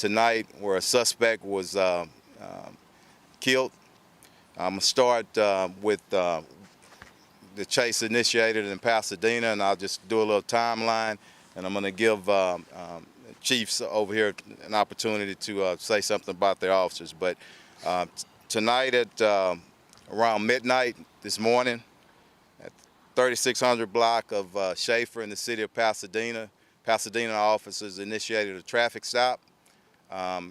tonight where a suspect was killed. I'm going to start with the chase initiated in Pasadena, and I'll just do a little timeline, and I'm going to give chiefs over here an opportunity to say something about their officers. But tonight at around midnight this morning, at 3600 block of Schaefer in the city of Pasadena, Pasadena officers initiated a traffic stop, at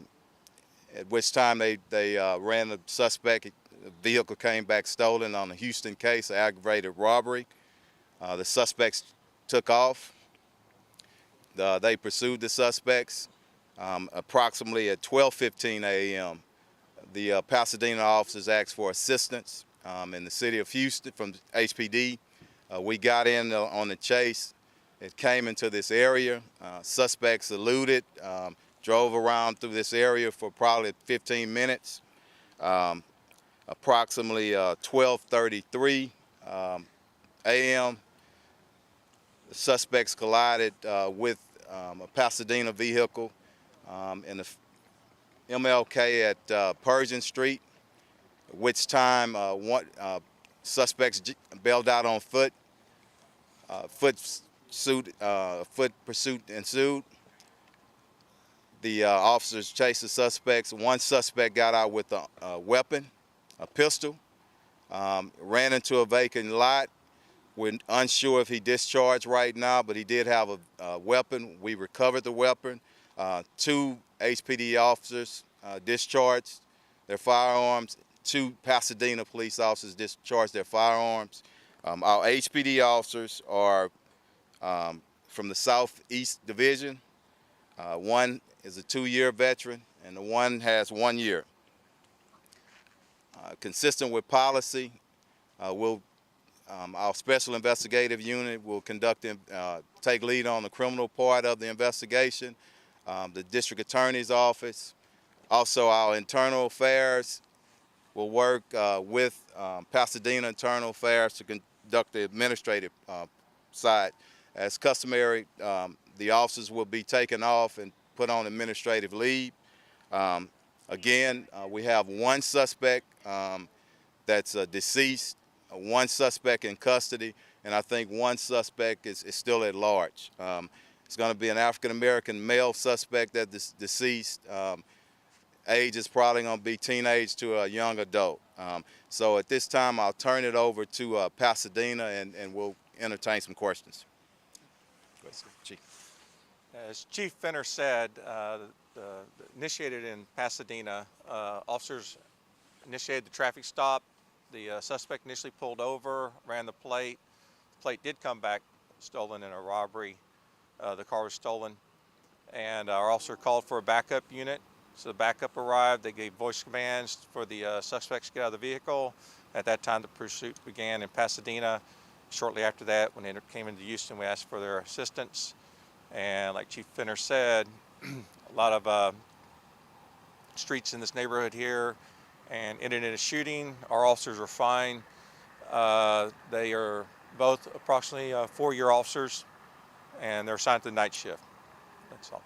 which time they ran the suspect. The vehicle came back stolen on a Houston case, of aggravated robbery. The suspects took off. They pursued the suspects. Approximately at 12:15 a.m., the Pasadena officers asked for assistance in the city of Houston from HPD. We got in on the chase. It came into this area. Suspects eluded, drove around through this area for probably 15 minutes. Approximately 12:33 a.m., the suspects collided with a Pasadena vehicle in the MLK at Persian Street, at which time suspects bailed out on foot. Foot pursuit ensued. The officers chased the suspects. One suspect got out with a weapon, a pistol, ran into a vacant lot. We're unsure if he discharged right now, but he did have a weapon. We recovered the weapon. Two HPD officers discharged their firearms. Two Pasadena police officers discharged their firearms. Our HPD officers are from the Southeast Division. One is a 2-year veteran, and the one has 1 year. Consistent with policy, our Special Investigative Unit will take lead on the criminal part of the investigation. The District Attorney's Office, also our Internal Affairs, will work with Pasadena Internal Affairs to conduct the administrative side. As customary, the officers will be taken off and put on administrative leave. Again, we have one suspect that's deceased, one suspect in custody, and I think one suspect is still at large. It's going to be an African-American male suspect that's deceased. Age is probably going to be teenage to a young adult. So at this time, I'll turn it over to Pasadena, and we'll entertain some questions. Chief. As Chief Fenner said, initiated in Pasadena, officers initiated the traffic stop. The suspect initially pulled over, ran the plate. The plate did come back stolen in a robbery. The car was stolen, and our officer called for a backup unit. So the backup arrived. They gave voice commands for the suspects to get out of the vehicle. At that time, the pursuit began in Pasadena. Shortly after that, when they came into Houston, we asked for their assistance. And like Chief Fenner said, a lot of streets in this neighborhood here, and ended in a shooting. Our officers are fine. They are both approximately 4-year officers, and they're assigned to the night shift. That's all.